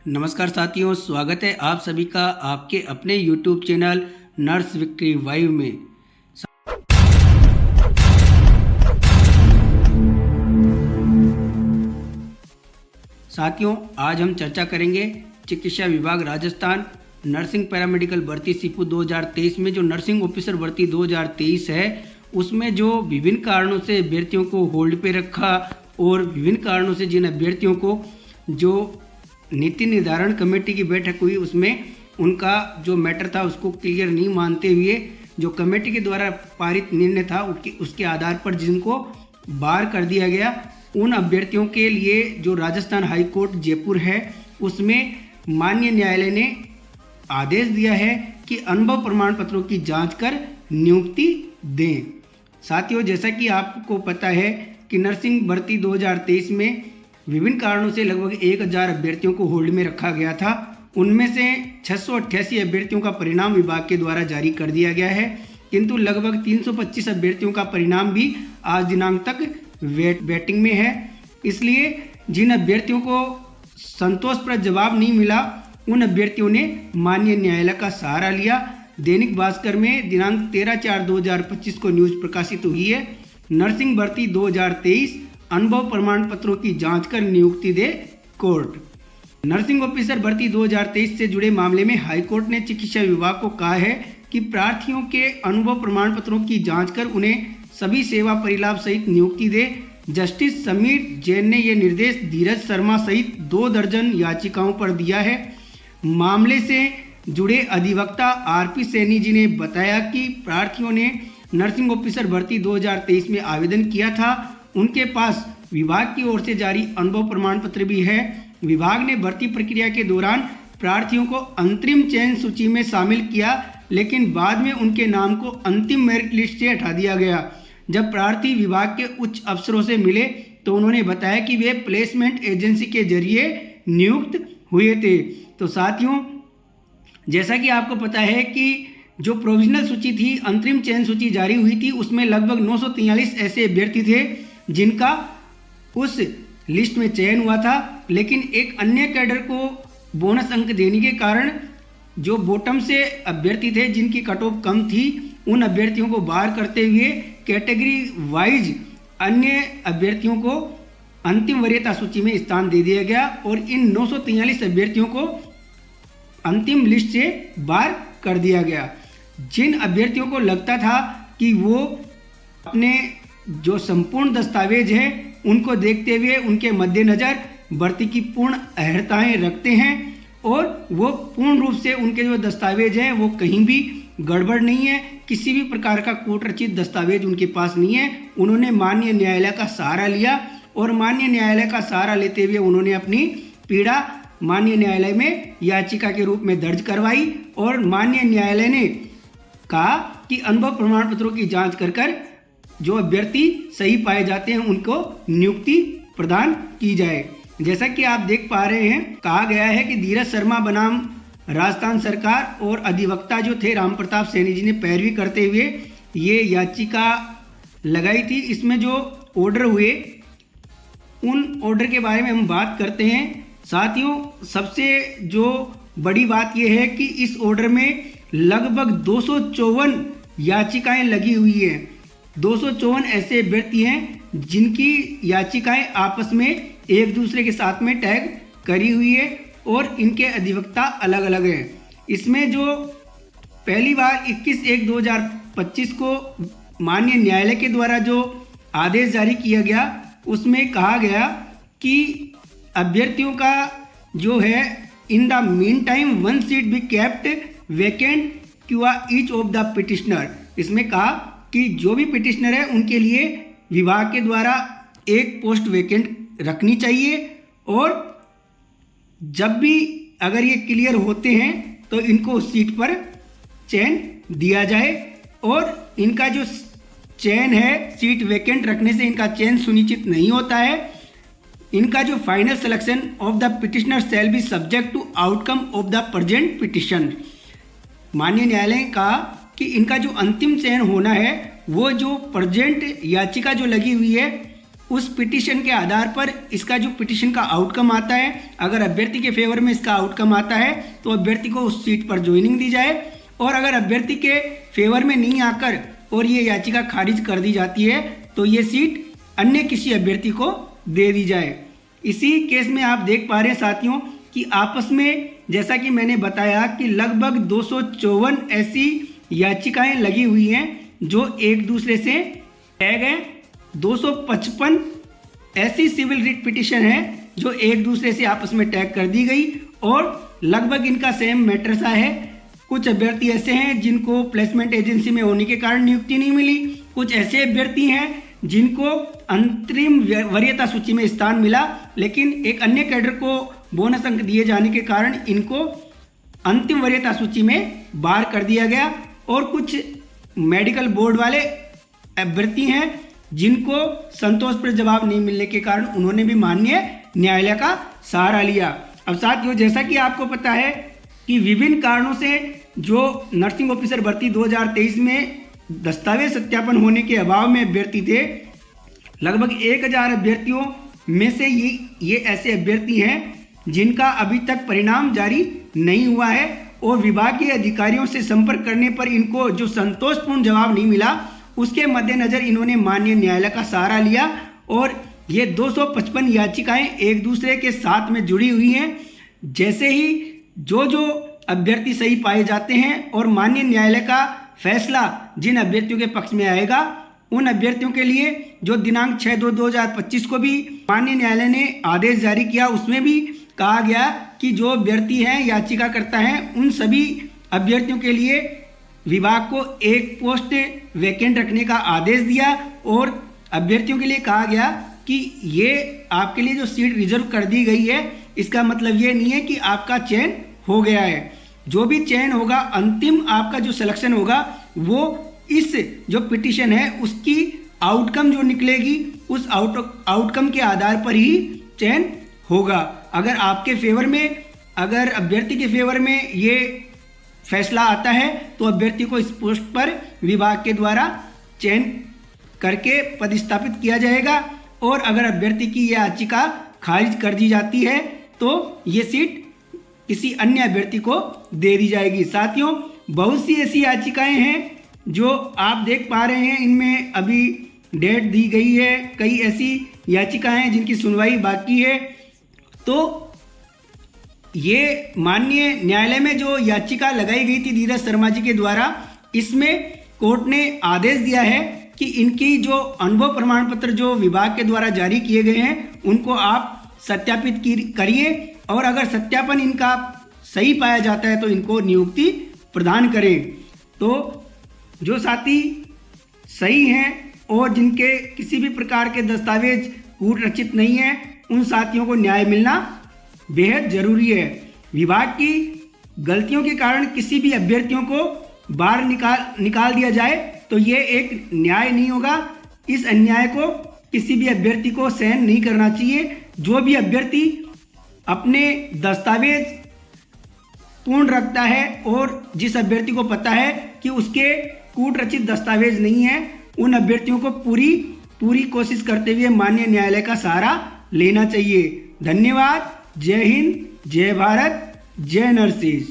नमस्कार साथियों, स्वागत है आप सभी का आपके अपने YouTube चैनल नर्स विक्ट्री वाइव में। साथियों, आज हम चर्चा करेंगे चिकित्सा विभाग राजस्थान नर्सिंग पैरामेडिकल भर्ती सीपू 2023 में जो नर्सिंग ऑफिसर भर्ती 2023 है उसमें जो विभिन्न कारणों से अभ्यर्थियों को होल्ड पे रखा और विभिन्न कारणों से जिन अभ्यर्थियों को जो नीति निर्धारण कमेटी की बैठक हुई उसमें उनका जो मैटर था उसको क्लियर नहीं मानते हुए जो कमेटी के द्वारा पारित निर्णय था उसके आधार पर जिनको बाहर कर दिया गया, उन अभ्यर्थियों के लिए जो राजस्थान हाई कोर्ट जयपुर है उसमें माननीय न्यायालय ने आदेश दिया है कि अनुभव प्रमाण पत्रों की जांच कर नियुक्ति दें। साथियों, जैसा कि आपको पता है कि नर्सिंग भर्ती 2023 में विभिन्न कारणों से लगभग 1000 अभ्यर्थियों को होल्ड में रखा गया था। उनमें से 688 अभ्यर्थियों का परिणाम विभाग के द्वारा जारी कर दिया गया है, किंतु लगभग 325 अभ्यर्थियों का परिणाम भी आज दिनांक तक वेटिंग में है। इसलिए जिन अभ्यर्थियों को संतोषप्रद जवाब नहीं मिला उन अभ्यर्थियों ने माननीय न्यायालय का सहारा लिया। दैनिक भास्कर में दिनांक 13/4/2025 को न्यूज प्रकाशित हुई है, नर्सिंग भर्ती 2023 अनुभव प्रमाण पत्रों की जांच कर नियुक्ति दे कोर्ट। नर्सिंग ऑफिसर भर्ती 2023 से जुड़े मामले में हाईकोर्ट ने चिकित्सा विभाग को कहा है कि प्रार्थियों के अनुभव प्रमाण पत्रों की जांच कर उन्हें सभी सेवा परिलाभ सहित नियुक्ति दे। जस्टिस समीर जैन ने यह निर्देश धीरज शर्मा सहित 2 दर्जन याचिकाओं पर दिया है। मामले से जुड़े अधिवक्ता आरपी सैनी जी ने बताया कि प्रार्थियों ने नर्सिंग ऑफिसर भर्ती 2023 में आवेदन किया था। उनके पास विभाग की ओर से जारी अनुभव प्रमाण पत्र भी है। विभाग ने भर्ती प्रक्रिया के दौरान प्रार्थियों को अंतरिम चयन सूची में शामिल किया, लेकिन बाद में उनके नाम को अंतिम मेरिट लिस्ट से हटा दिया गया। जब प्रार्थी विभाग के उच्च अफसरों से मिले तो उन्होंने बताया कि वे प्लेसमेंट एजेंसी के जरिए नियुक्त हुए थे। तो साथियों, जैसा कि आपको पता है कि जो प्रोविजनल सूची थी, अंतरिम चयन सूची जारी हुई थी, उसमें लगभग 943 ऐसे अभ्यर्थी थे जिनका उस लिस्ट में चयन हुआ था, लेकिन एक अन्य कैडर को बोनस अंक देने के कारण जो बॉटम से अभ्यर्थी थे जिनकी कट ऑफ कम थी उन अभ्यर्थियों को बाहर करते हुए कैटेगरी वाइज अन्य अभ्यर्थियों को अंतिम वरीयता सूची में स्थान दे दिया गया और इन 943 अभ्यर्थियों को अंतिम लिस्ट से बाहर कर दिया गया। जिन अभ्यर्थियों को लगता था कि वो अपने जो संपूर्ण दस्तावेज है उनको देखते हुए उनके मद्देनज़र भर्ती की पूर्ण अहर्ताएँ रखते हैं और वो पूर्ण रूप से उनके जो दस्तावेज हैं वो कहीं भी गड़बड़ नहीं है, किसी भी प्रकार का कोर्ट रचित दस्तावेज उनके पास नहीं है। उन्होंने माननीय न्यायालय का सहारा लिया और माननीय न्यायालय का सहारा लेते हुए उन्होंने अपनी पीड़ा माननीय न्यायालय में याचिका के रूप में दर्ज करवाई और माननीय न्यायालय ने कहा कि अनुभव प्रमाण पत्रों की जांच कर जो अभ्यर्थी सही पाए जाते हैं उनको नियुक्ति प्रदान की जाए। जैसा कि आप देख पा रहे हैं, कहा गया है कि धीरज शर्मा बनाम राजस्थान सरकार और अधिवक्ता जो थे राम प्रताप सैनी जी ने पैरवी करते हुए ये याचिका लगाई थी। इसमें जो ऑर्डर हुए उन ऑर्डर के बारे में हम बात करते हैं। साथियों, सबसे जो बड़ी बात यह है कि इस ऑर्डर में लगभग 254 याचिकाएं लगी हुई हैं। 254 ऐसे अभ्यर्थी हैं जिनकी याचिकाएं आपस में एक दूसरे के साथ में टैग करी हुई है और इनके अधिवक्ता अलग अलग हैं। इसमें जो पहली बार 21/1/2025 को माननीय न्यायालय के द्वारा जो आदेश जारी किया गया उसमें कहा गया कि अभ्यर्थियों का जो है in the mean time 1 seat be kept vacant Q each of the petitioner. इसमें कहा कि जो भी पिटिशनर है उनके लिए विभाग के द्वारा एक पोस्ट वैकेंट रखनी चाहिए और जब भी अगर ये क्लियर होते हैं तो इनको उस सीट पर चयन दिया जाए और इनका जो चयन है सीट वैकेंट रखने से इनका चयन सुनिश्चित नहीं होता है। इनका जो final selection of the petitioner shall be subject to outcome of the present petition. माननीय न्यायालय ने कहा कि इनका जो अंतिम चयन होना है वो जो प्रेजेंट याचिका जो लगी हुई है उस पिटीशन के आधार पर इसका जो पिटीशन का आउटकम आता है, अगर अभ्यर्थी के फेवर में इसका आउटकम आता है तो अभ्यर्थी को उस सीट पर ज्वाइनिंग दी जाए, और अगर अभ्यर्थी के फेवर में नहीं आकर और ये याचिका खारिज कर दी जाती है तो ये सीट अन्य किसी अभ्यर्थी को दे दी जाए। इसी केस में आप देख पा रहे हैं साथियों कि आपस में, जैसा कि मैंने बताया कि लगभग 254 ऐसी याचिकाएं लगी हुई हैं जो एक दूसरे से टैग हैं। 255 ऐसी सिविल रिट पिटीशन है जो एक दूसरे से आपस में टैग कर दी गई और लगभग इनका सेम मैटर सा है। कुछ अभ्यर्थी ऐसे हैं जिनको प्लेसमेंट एजेंसी में होने के कारण नियुक्ति नहीं मिली, कुछ ऐसे अभ्यर्थी हैं जिनको अंतरिम वरीयता सूची में स्थान मिला, लेकिन एक अन्य कैडर को बोनस अंक दिए जाने के कारण इनको अंतिम वरीयता सूची में बाहर कर दिया गया, और कुछ मेडिकल बोर्ड वाले अभ्यर्थी हैं जिनको संतोषप्रद जवाब नहीं मिलने के कारण उन्होंने भी माननीय न्यायालय का सहारा लिया। अब साथियों, जैसा कि आपको पता है कि विभिन्न कारणों से जो नर्सिंग ऑफिसर भर्ती 2023 में दस्तावेज सत्यापन होने के अभाव में अभ्यर्थी थे, लगभग 1000 अभ्यर्थियों में से ये ऐसे अभ्यर्थी हैं जिनका अभी तक परिणाम जारी नहीं हुआ है, और विभाग के अधिकारियों से संपर्क करने पर इनको जो संतोषपूर्ण जवाब नहीं मिला, उसके मद्देनजर इन्होंने माननीय न्यायालय का सहारा लिया, और ये 255 याचिकाएं एक दूसरे के साथ में जुड़ी हुई हैं। जैसे ही जो अभ्यर्थी सही पाए जाते हैं और माननीय न्यायालय का फैसला जिन अभ्यर्थियों के पक्ष में आएगा, उन अभ्यर्थियों के लिए जो दिनांक 6/2/2025 को भी माननीय न्यायालय ने आदेश जारी किया, उसमें भी कहा गया कि जो अभ्यर्थी हैं याचिकाकर्ता हैं, उन सभी अभ्यर्थियों के लिए विभाग को एक पोस्ट वैकेंट रखने का आदेश दिया, और अभ्यर्थियों के लिए कहा गया कि ये आपके लिए जो सीट रिजर्व कर दी गई है, इसका मतलब ये नहीं है कि आपका चयन हो गया है। जो भी चयन होगा, अंतिम आपका जो सिलेक्शन होगा, वो इस जो पिटीशन है उसकी आउटकम जो निकलेगी, उस आउटकम के आधार पर ही चयन होगा। अगर आपके फेवर में, अगर अभ्यर्थी के फेवर में ये फैसला आता है तो अभ्यर्थी को इस पोस्ट पर विभाग के द्वारा चयन करके पदस्थापित किया जाएगा, और अगर अभ्यर्थी की यह याचिका खारिज कर दी जाती है तो ये सीट किसी अन्य अभ्यर्थी को दे दी जाएगी। साथियों, बहुत सी ऐसी याचिकाएं हैं जो आप देख पा रहे हैं, इनमें अभी डेट दी गई है। कई ऐसी याचिकाएं हैं जिनकी सुनवाई बाकी है। तो ये माननीय न्यायालय में जो याचिका लगाई गई थी धीरज शर्मा जी के द्वारा, इसमें कोर्ट ने आदेश दिया है कि इनकी जो अनुभव प्रमाण पत्र जो विभाग के द्वारा जारी किए गए हैं, उनको आप सत्यापित करिए, और अगर सत्यापन इनका सही पाया जाता है तो इनको नियुक्ति प्रदान करें। तो जो साथी सही हैं और जिनके किसी भी प्रकार के दस्तावेज कूट रचित नहीं है, उन साथियों को न्याय मिलना बेहद जरूरी है। विभाग की गलतियों के कारण किसी भी अभ्यर्थियों को बाहर निकाल दिया जाए तो ये एक न्याय नहीं होगा। इस अन्याय को किसी भी अभ्यर्थी को सहन नहीं करना चाहिए। जो भी अभ्यर्थी अपने दस्तावेज पूर्ण रखता है और जिस अभ्यर्थी को पता है कि उसके कूट रचित दस्तावेज नहीं है, उन अभ्यर्थियों को पूरी कोशिश करते हुए माननीय न्यायालय का सहारा लेना चाहिए। धन्यवाद। जय हिंद, जय भारत, जय नरसिंह।